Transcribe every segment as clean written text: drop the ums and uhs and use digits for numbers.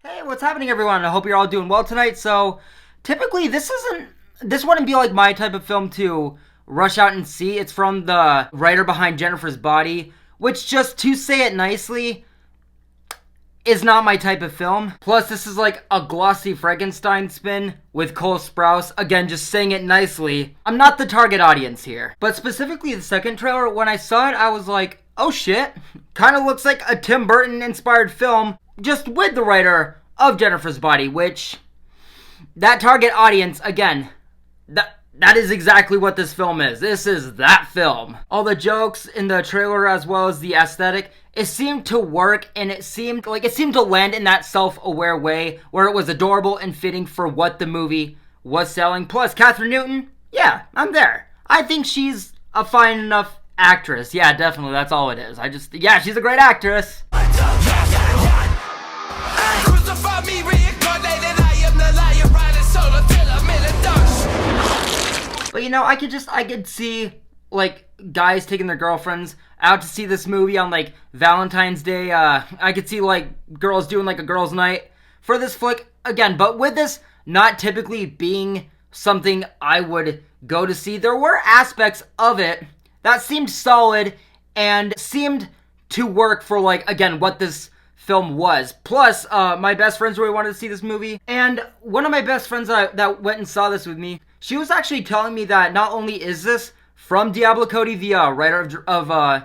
Hey, what's happening, everyone? I hope you're all doing well tonight. So, typically, this wouldn't be like my type of film to rush out and see. It's from the writer behind Jennifer's Body, which, just to say it nicely, is not my type of film. Plus, this is like a glossy Frankenstein spin with Cole Sprouse. Again, just saying it nicely. I'm not the target audience here. But specifically, the second trailer, when I saw it, I was like, oh shit. Kind of looks like a Tim Burton inspired film, just with the writer of Jennifer's Body, which, that target audience, again, that is exactly what this film is. This is that film. All the jokes in the trailer as well as the aesthetic, it seemed to work, and it seemed to land in that self-aware way where it was adorable and fitting for what the movie was selling. Plus, Catherine Newton, yeah, I'm there. I think she's a fine enough actress. Yeah, definitely, that's all it is. Yeah, she's a great actress. But you know, I could see, like, guys taking their girlfriends out to see this movie on, like, Valentine's Day. I could see, like, girls doing, like, a girls' night for this flick. Again, but with this not typically being something I would go to see, there were aspects of it that seemed solid and seemed to work for, like, again, what this film was. Plus, my best friends really wanted to see this movie, and one of my best friends that went and saw this with me, she was actually telling me that not only is this from Diablo Cody, the writer of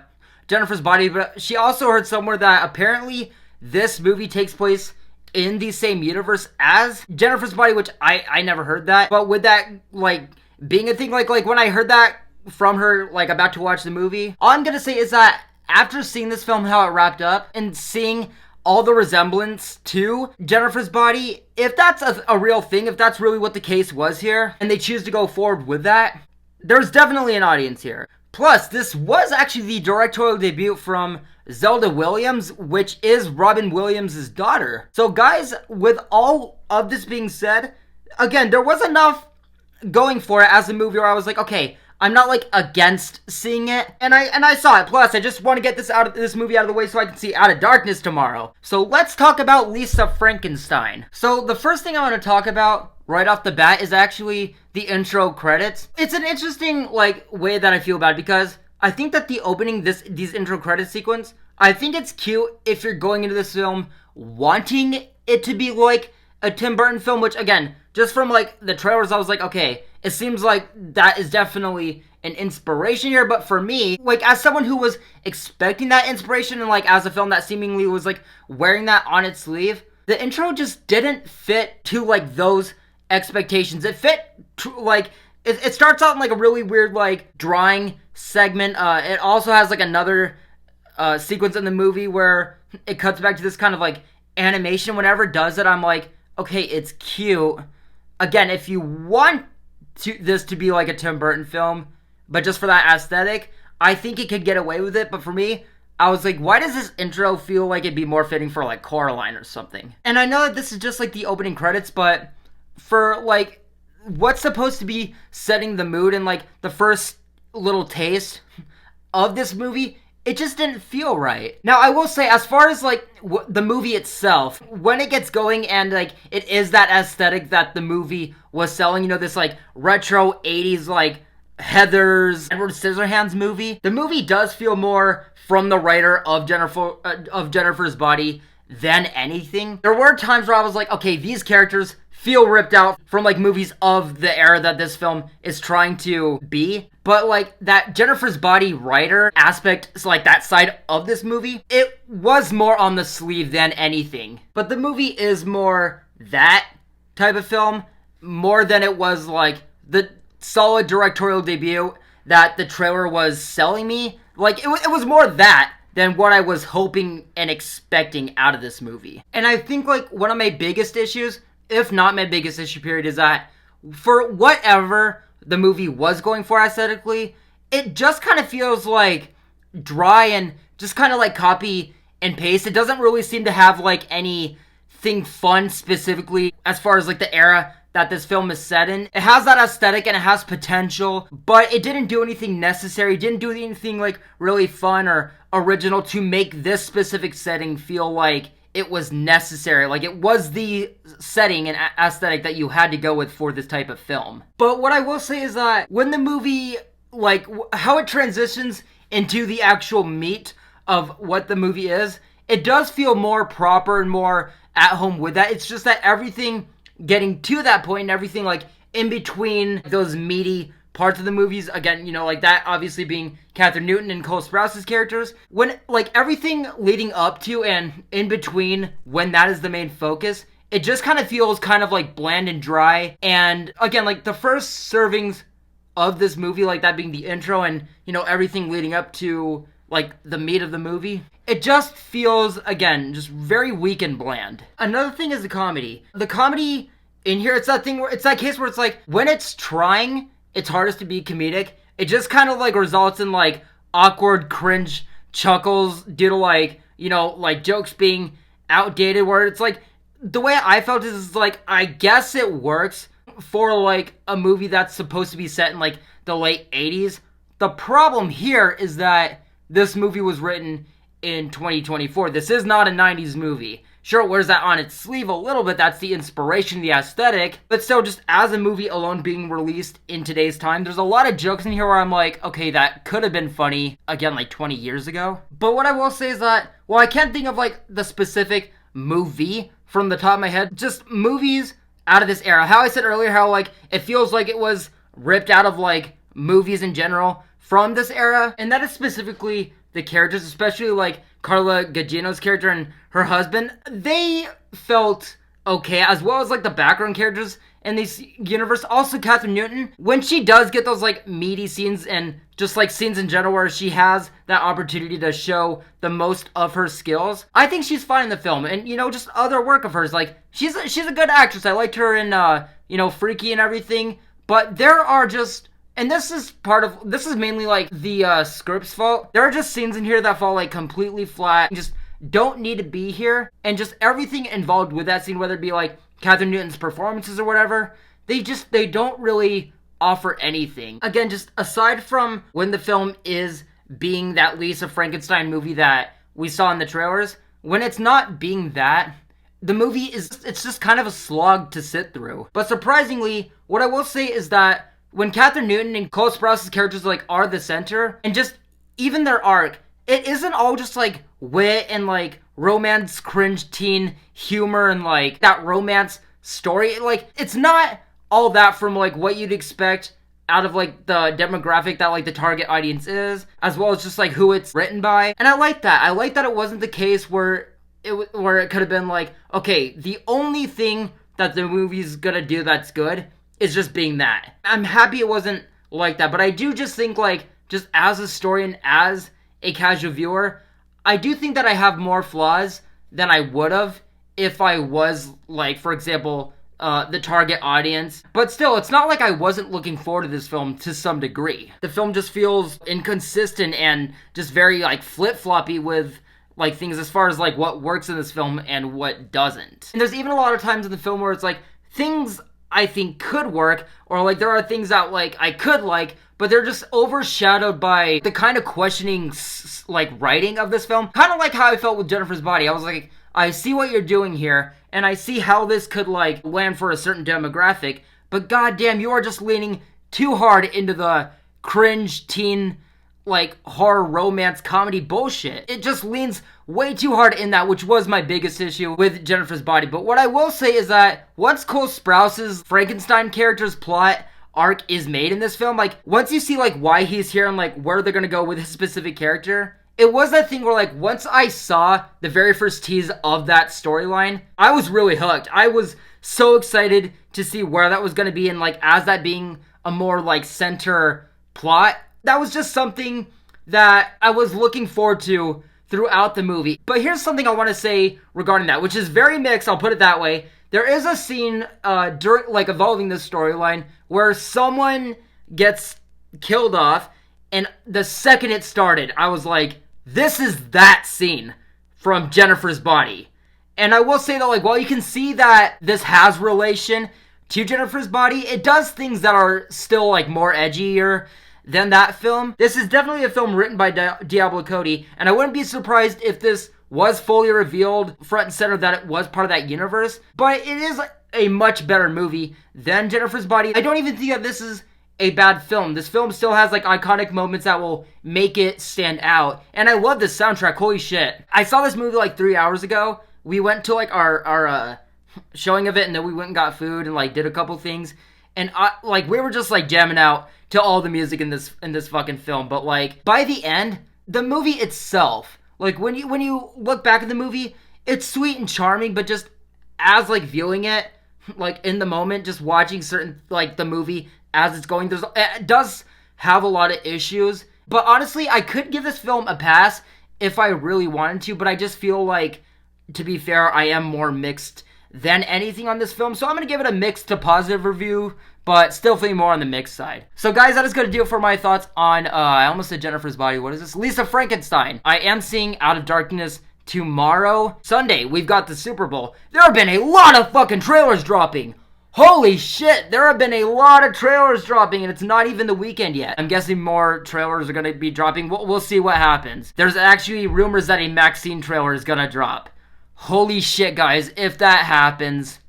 Jennifer's Body, but she also heard somewhere that apparently this movie takes place in the same universe as Jennifer's Body, which I never heard that. But with that, like, being a thing, like when I heard that from her, like, about to watch the movie, all I'm gonna say is that after seeing this film, how it wrapped up, and seeing all the resemblance to Jennifer's Body, if that's a real thing, if that's really what the case was here, and they choose to go forward with that, there's definitely an audience here. Plus, this was actually the directorial debut from Zelda Williams, which is Robin Williams' daughter. So guys, with all of this being said, again, there was enough going for it as a movie where I was like, okay, I'm not, like, against seeing it, and I saw it. Plus, I just want to get this movie out of the way so I can see Out of Darkness tomorrow. So let's talk about Lisa Frankenstein. So the first thing I want to talk about right off the bat is actually the intro credits. It's an interesting, like, way that I feel about it, because I think that the opening, these intro credit sequence, I think it's cute if you're going into this film wanting it to be like a Tim Burton film, which, again, just from, like, the trailers, I was like, okay, it seems like that is definitely an inspiration here. But for me, like, as someone who was expecting that inspiration, and, like, as a film that seemingly was, like, wearing that on its sleeve, the intro just didn't fit to, like, those expectations. It fit to, like, it starts out in, like, a really weird, like, drawing segment. It also has, like, another sequence in the movie where it cuts back to this kind of, like, animation. Whenever it does it, I'm like, okay, it's cute. Again, if you want this to be like a Tim Burton film, but just for that aesthetic, I think it could get away with it. But for me, I was like, why does this intro feel like it'd be more fitting for, like, Coraline or something? And I know that this is just, like, the opening credits, but for, like, what's supposed to be setting the mood and, like, the first little taste of this movie, it just didn't feel right. Now, I will say, as far as, like, the movie itself, when it gets going and, like, it is that aesthetic that the movie was selling, you know, this, like, retro 80s, like, Heathers, Edward Scissorhands movie, the movie does feel more from the writer of Jennifer's Body than anything. There were times where I was like, okay, these characters feel ripped out from, like, movies of the era that this film is trying to be. But, like, that Jennifer's Body writer aspect, so, like, that side of this movie, it was more on the sleeve than anything. But the movie is more that type of film, more than it was, like, the solid directorial debut that the trailer was selling me. Like, it was more that than what I was hoping and expecting out of this movie. And I think, like, one of my biggest issues, if not my biggest issue period, is that for whatever the movie was going for aesthetically, it just kind of feels like dry and just kind of like copy and paste. It doesn't really seem to have, like, anything fun specifically as far as, like, the era that this film is set in. It has that aesthetic and it has potential, but it didn't do anything necessary. It didn't do anything, like, really fun or original to make this specific setting feel like it was necessary. Like, it was the setting and aesthetic that you had to go with for this type of film. But what I will say is that when the movie, like, how it transitions into the actual meat of what the movie is, it does feel more proper and more at home with that. It's just that everything getting to that point and everything, like, in between those meaty parts of the movies, again, you know, like that obviously being Catherine Newton and Cole Sprouse's characters, when, like, everything leading up to and in between when that is the main focus, it just kind of feels kind of like bland and dry. And again, like, the first servings of this movie, like that being the intro and, you know, everything leading up to, like, the meat of the movie, it just feels, again, just very weak and bland. Another thing is the comedy. The comedy in here, it's that thing where, it's that case where it's like, when it's trying its hardest to be comedic, it just kind of, like, results in, like, awkward cringe chuckles due to, like, you know, like, jokes being outdated, where it's like, the way I felt is like, I guess it works for, like, a movie that's supposed to be set in, like, the late 80s. The problem here is that this movie was written in 2024. This is not a 90s movie. Sure, it wears that on its sleeve a little bit. That's the inspiration, the aesthetic. But still, just as a movie alone being released in today's time, there's a lot of jokes in here where I'm like, okay, that could have been funny, again, like 20 years ago. But what I will say is that, well, I can't think of, like, the specific movie from the top of my head. Just movies out of this era. How I said earlier, how, like, it feels like it was ripped out of, like, movies in general from this era. And that is specifically the characters, especially, like, Carla Gugino's character and her husband. They felt okay, as well as, like, the background characters in this universe. Also, Catherine Newton, when she does get those, like, meaty scenes and just, like, scenes in general where she has that opportunity to show the most of her skills, I think she's fine in the film. And, you know, just other work of hers, like, she's a good actress. I liked her in, you know, Freaky and everything. But there are just, and this is mainly, like, the script's fault. There are just scenes in here that fall, like, completely flat, just don't need to be here. And just everything involved with that scene, whether it be, like, Catherine Newton's performances or whatever, they don't really offer anything. Again, just aside from when the film is being that Lisa Frankenstein movie that we saw in the trailers, when it's not being that, the movie it's just kind of a slog to sit through. But surprisingly, what I will say is that when Catherine Newton and Cole Sprouse's characters, like, are the center, and just even their arc, it isn't all just, like, wit and, like, romance, cringe teen humor and, like, that romance story. Like, it's not all that from, like, what you'd expect out of, like, the demographic that, like, the target audience is, as well as just, like, who it's written by. And I like that. I like that it wasn't the case where it could have been like, okay, the only thing that the movie's gonna do that's good is just being that. I'm happy it wasn't like that, but I do just think, like, just as a story and as a casual viewer, I do think that I have more flaws than I would have if I was, like, for example, the target audience. But still, it's not like I wasn't looking forward to this film to some degree. The film just feels inconsistent and just very, like, flip-floppy with, like, things as far as, like, what works in this film and what doesn't. And there's even a lot of times in the film where it's like, things I think could work, or, like, there are things that, like, I could like, but they're just overshadowed by the kind of questioning, like, writing of this film. Kind of like how I felt with Jennifer's Body. I was like, I see what you're doing here, and I see how this could, like, land for a certain demographic, but goddamn, you are just leaning too hard into the cringe teen, like, horror romance comedy bullshit. It just leans way too hard in that, which was my biggest issue with Jennifer's Body. But what I will say is that once Cole Sprouse's Frankenstein character's plot arc is made in this film, like, once you see, like, why he's here and, like, where they're gonna go with his specific character, it was that thing where, like, once I saw the very first tease of that storyline, I was really hooked. I was so excited to see where that was gonna be, and, like, as that being a more, like, center plot, that was just something that I was looking forward to throughout the movie. But here's something I want to say regarding that, which is very mixed, I'll put it that way. There is a scene during, like, evolving this storyline where someone gets killed off, and the second it started, I was like, this is that scene from Jennifer's Body. And I will say that, like, while you can see that this has relation to Jennifer's Body, it does things that are still, like, more edgier than that film. This is definitely a film written by Diablo Cody, and I wouldn't be surprised if this was fully revealed front and center that it was part of that universe, but it is a much better movie than Jennifer's Body. I don't even think that this is a bad film. This film still has like iconic moments that will make it stand out. And I love this soundtrack. Holy shit. I saw this movie like 3 hours ago. We went to like our showing of it, and then we went and got food and like did a couple things. And we were just like jamming out to all the music in this fucking film. But like by the end, the movie itself, like when you look back at the movie, it's sweet and charming, but just as like viewing it, like in the moment, just watching certain like the movie as it's going, it does have a lot of issues. But honestly, I could give this film a pass if I really wanted to, but I just feel like, to be fair, I am more mixed than anything on this film. So I'm going to give it a mixed to positive review, but still feeling more on the mixed side. So guys, that is going to do it for my thoughts on, I almost said Jennifer's Body. What is this? Lisa Frankenstein. I am seeing Out of Darkness tomorrow. Sunday, we've got the Super Bowl. There have been a lot of fucking trailers dropping. Holy shit, there have been a lot of trailers dropping, and it's not even the weekend yet. I'm guessing more trailers are going to be dropping. We'll see what happens. There's actually rumors that a Maxine trailer is going to drop. Holy shit, guys, if that happens,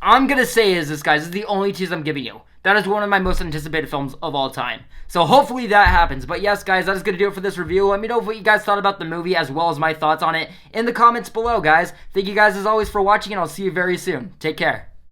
I'm going to say is this, guys, this is the only tease I'm giving you. That is one of my most anticipated films of all time. So hopefully that happens. But yes, guys, that is going to do it for this review. Let me know what you guys thought about the movie as well as my thoughts on it in the comments below, guys. Thank you guys as always for watching, and I'll see you very soon. Take care.